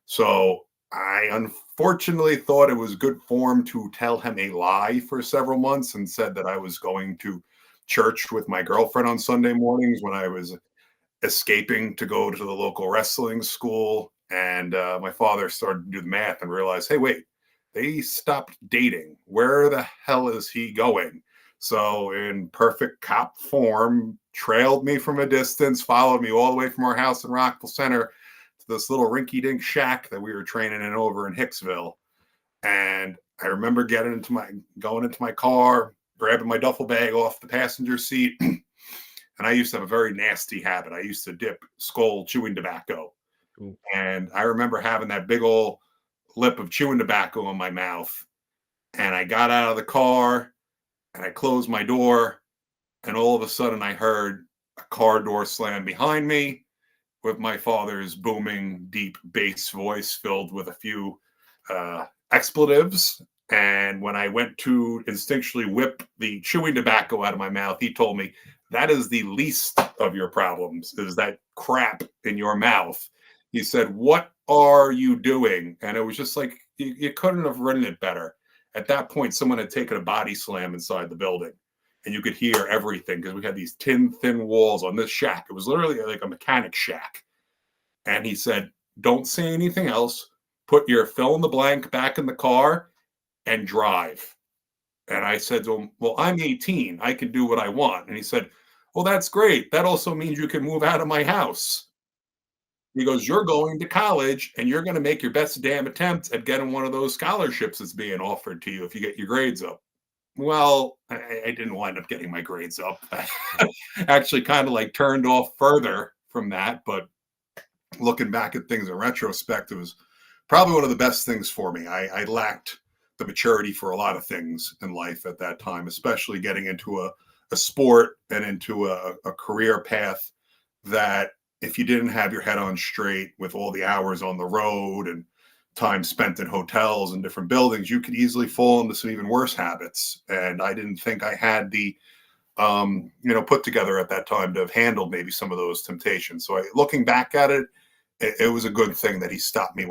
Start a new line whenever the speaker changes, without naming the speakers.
So I unfortunately thought it was good form to tell him a lie for several months and said that I was going to church with my girlfriend on Sunday mornings when I was escaping to go to the local wrestling school. And my father started to do the math and realized, hey, wait, they stopped dating. Where the hell is he going? So, in perfect cop form, trailed me from a distance, followed me all the way from our house in Rockville Center to this little rinky-dink shack that we were training in over in Hicksville. And I remember going into my car, grabbing my duffel bag off the passenger seat. And I used to have a very nasty habit. I used to dip Skoal chewing tobacco.
Ooh.
And I remember having that big old lip of chewing tobacco in my mouth. And I got out of the car and I closed my door. And all of a sudden I heard a car door slam behind me with my father's booming, deep bass voice filled with a few expletives. And when I went to instinctually whip the chewing tobacco out of my mouth, he told me, that is the least of your problems, is that crap in your mouth. He said, what are you doing? And it was just like, you couldn't have written it better. At that point, someone had taken a body slam inside the building and you could hear everything because we had these thin walls on this shack. It was literally like a mechanic shack. And he said, don't say anything else. Put your fill in the blank back in the car and drive. And I said to him, well, I'm 18. I can do what I want. And he said, well, that's great. That also means you can move out of my house. He goes, you're going to college and you're going to make your best damn attempt at getting one of those scholarships that's being offered to you if you get your grades up. Well, I didn't wind up getting my grades up. I actually kind of like turned off further from that. But looking back at things in retrospect, it was probably one of the best things for me. I lacked the maturity for a lot of things in life at that time, especially getting into a sport and into a career path that if you didn't have your head on straight with all the hours on the road and time spent in hotels and different buildings, you could easily fall into some even worse habits. And I didn't think I had the put together at that time to have handled maybe some of those temptations. So looking back at it, it was a good thing that he stopped me